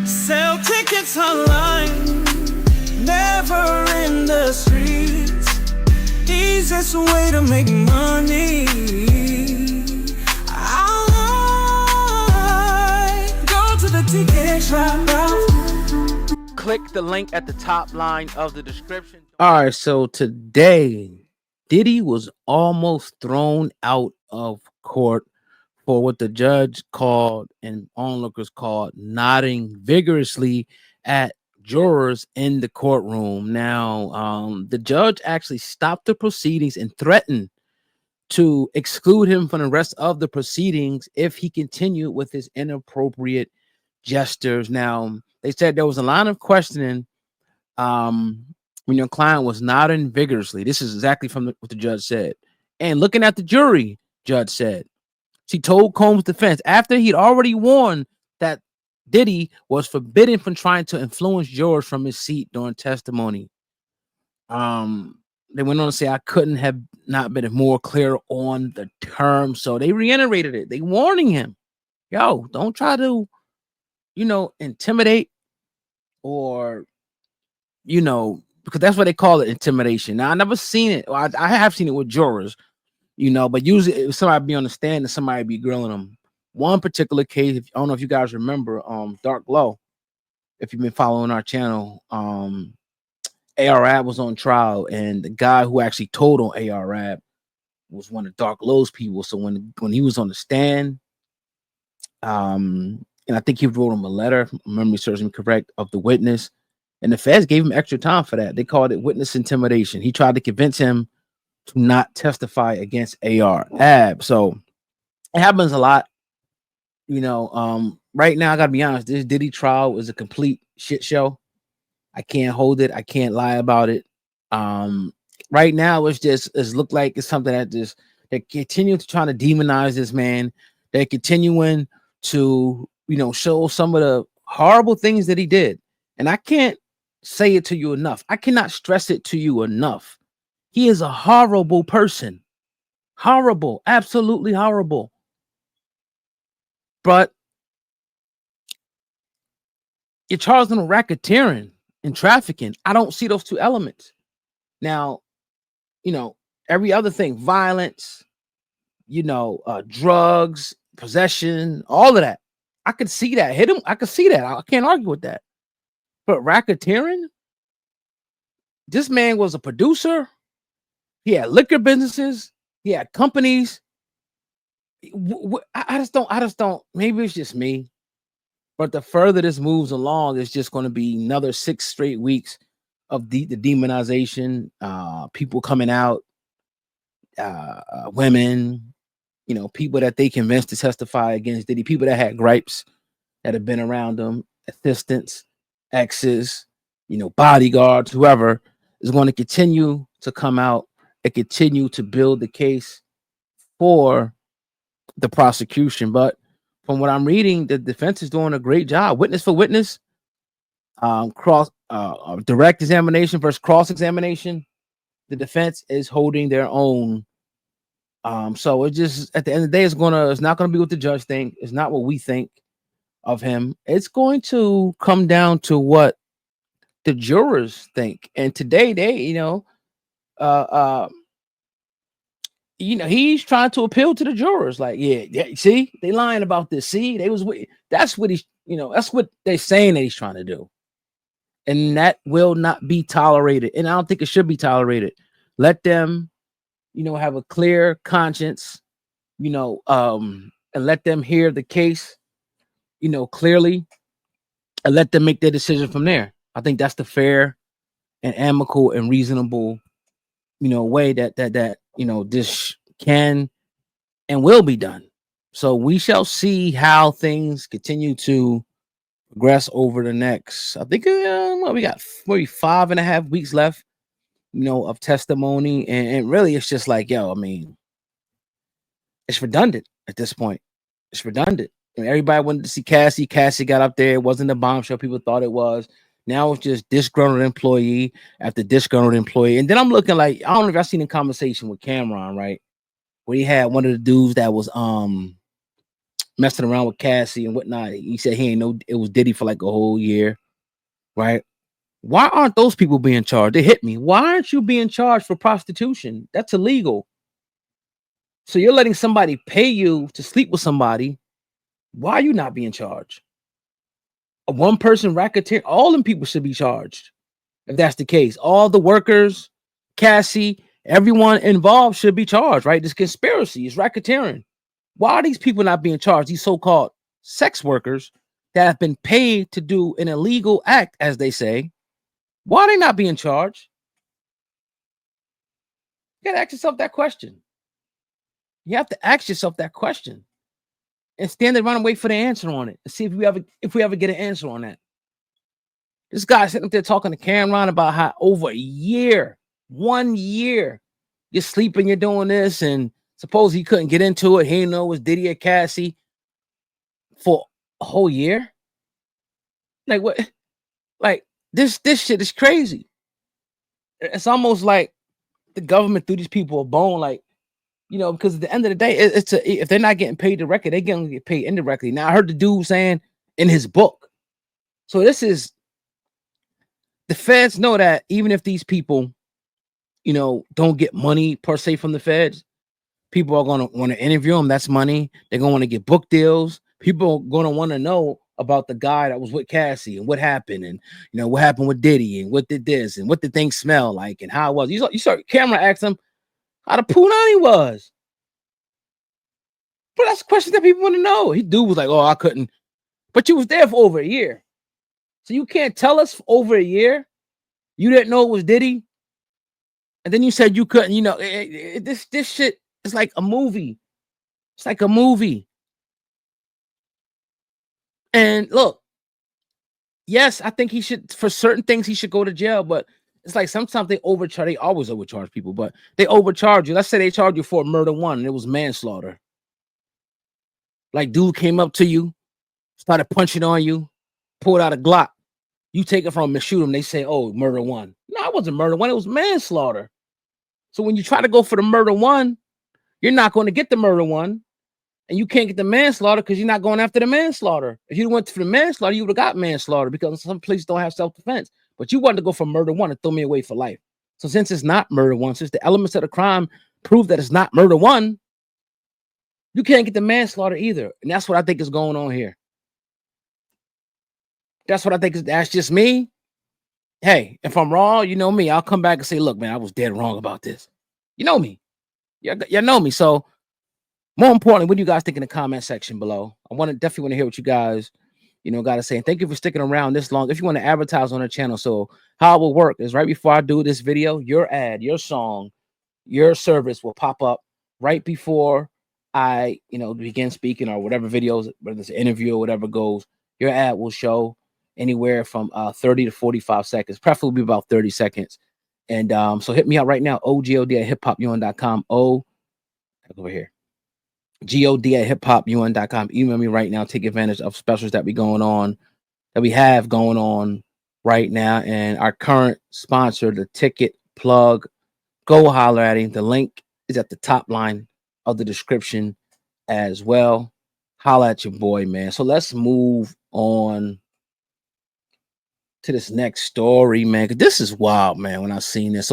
Sell tickets online, never in the streets. Easiest way to make money. I go to the ticket shop. Click the link at the top line of the description. All right, so today, Diddy was almost thrown out of court for what the judge called and onlookers called nodding vigorously at jurors in the courtroom. Now, the judge actually stopped the proceedings and threatened to exclude him from the rest of the proceedings if he continued with his inappropriate gestures. Now, they said there was a line of questioning when your client was nodding vigorously. This is exactly from what the judge said. And looking at the jury, judge said, she told Combs' defense after he'd already warned that Diddy was forbidden from trying to influence jurors from his seat during testimony. They went on to say, I couldn't have not been more clear on the term. So they reiterated it. They warning him, yo, don't try to, intimidate or, because that's what they call it, intimidation. Now, I never seen it. Well, I have seen it with jurors, but usually if somebody be on the stand and somebody be grilling them. One particular case, I don't know if you guys remember, Dark Glow, if you've been following our channel, ARAB was on trial, and the guy who actually told on ARAB was one of Dark Glow's people. So when he was on the stand, and I think he wrote him a letter, if memory serves me correct, of the witness, and the feds gave him extra time for that. They called it witness intimidation. He tried to convince him to not testify against ARAB. So it happens a lot. Right now, I gotta be honest, this Diddy trial is a complete shit show. I can't hold it. I can't lie about it. Right now, it's looked like it's something that they continue to try to demonize this man. They're continuing to, show some of the horrible things that he did. And I can't say it to you enough. I cannot stress it to you enough. He is a horrible person. Horrible. Absolutely horrible. But you're charged with racketeering and trafficking. I don't see those two elements. Now, every other thing, violence, drugs, possession, all of that. I could see that. Hit him. I could see that. I can't argue with that. But racketeering, this man was a producer. He had liquor businesses. He had companies. I just don't. Maybe it's just me. But the further this moves along, it's just going to be another 6 straight weeks of the demonization, people coming out, women, people that they convinced to testify against Diddy, people that had gripes that have been around them, assistants, exes, bodyguards, whoever is going to continue to come out and continue to build the case for the prosecution. But from what I'm reading, the defense is doing a great job. Witness for witness, direct examination versus cross examination. The defense is holding their own. So it just at the end of the day, it's not gonna be what the judge think. It's not what we think of him. It's going to come down to what the jurors think. And today, he's trying to appeal to the jurors. Like, yeah, see, they lying about this. See, that's what that's what they're saying that he's trying to do. And that will not be tolerated. And I don't think it should be tolerated. Let them, have a clear conscience, and let them hear the case, clearly, and let them make their decision from there. I think that's the fair and amicable and reasonable, way that this can and will be done. So we shall see how things continue to progress over the next, I think, we got maybe 5.5 weeks left, of testimony. And really, it's just like, it's redundant at this point. It's redundant. Everybody wanted to see Cassie. Cassie got up there. It wasn't the bombshell people thought it was. Now it's just disgruntled employee after disgruntled employee. And then I'm looking like, I don't know if I've seen a conversation with Cameron, right? Where he had one of the dudes that was messing around with Cassie and whatnot. He said he ain't know it was Diddy for like a whole year, right? Why aren't those people being charged? They hit me. Why aren't you being charged for prostitution? That's illegal. So you're letting somebody pay you to sleep with somebody. Why are you not being charged? A one-person racketeer, all them people should be charged. If that's the case, all the workers, Cassie, everyone involved should be charged, right? This conspiracy is racketeering. Why are these people not being charged? These so-called sex workers that have been paid to do an illegal act, as they say. Why are they not being charged? You gotta ask yourself that question. You have to ask yourself that question and stand around and wait for the answer on it and see if we ever get an answer on that. This guy sitting up there talking to Cameron about how over a year, 1 year, you're sleeping, you're doing this, and suppose he couldn't get into it. He didn't know it was Diddy or Cassie for a whole year. Like what? Like this shit is crazy. It's almost like the government threw these people a bone, like, you know, because at the end of the day, if they're not getting paid directly, they're gonna get paid indirectly. Now I heard the dude saying in his book. So this is the feds know that even if these people, you know, don't get money per se from the feds, people are gonna want to interview them. That's money. They're gonna want to get book deals. People are gonna want to know about the guy that was with Cassie and what happened, and you know what happened with Diddy and what did this and what did things smell like and how it was. You saw camera asked him how the punani was. But that's a question that people want to know. He dude was like, "Oh, I couldn't," but you was there for over a year, so you can't tell us for over a year you didn't know it was Diddy, and then you said you couldn't. You know, this shit is like a movie. It's like a movie. And look, yes, I think he should, for certain things, he should go to jail. But it's like sometimes they overcharge. They always overcharge people, but they overcharge you. Let's say they charge you for murder one, and it was manslaughter. Like dude came up to you, started punching on you, pulled out a Glock. You take it from him and shoot him. They say, "Oh, murder one." No, it wasn't murder one. It was manslaughter. So when you try to go for the murder one, you're not going to get the murder one, and you can't get the manslaughter because you're not going after the manslaughter. If you went for the manslaughter, you would have got manslaughter because some places don't have self-defense. But you wanted to go for murder one and throw me away for life. So since it's not murder one, since the elements of the crime prove that it's not murder one, you can't get the manslaughter either. And that's what I think is going on here. That's what I think. That's just me. Hey, if I'm wrong, you know me. I'll come back and say, look, man, I was dead wrong about this. You know me. You know me. So more importantly, what do you guys think in the comment section below? I definitely want to hear what you guys, you know, got to say. And thank you for sticking around this long. If you want to advertise on the channel, so how it will work is right before I do this video, your ad, your song, your service will pop up right before I, you know, begin speaking or whatever videos, whether it's an interview or whatever goes. Your ad will show anywhere from 30 to 45 seconds, preferably about 30 seconds. And so hit me out right now, OGOD@hiphopun.com. Over here. GOD@hiphopun.com. Email me right now. Take advantage of specials that we have going on right now. And our current sponsor, the Ticket Plug, go holler at him. The link is at the top line of the description as well. Holler at your boy, man. So let's move on to this next story, man. This is wild, man, when I seen this. So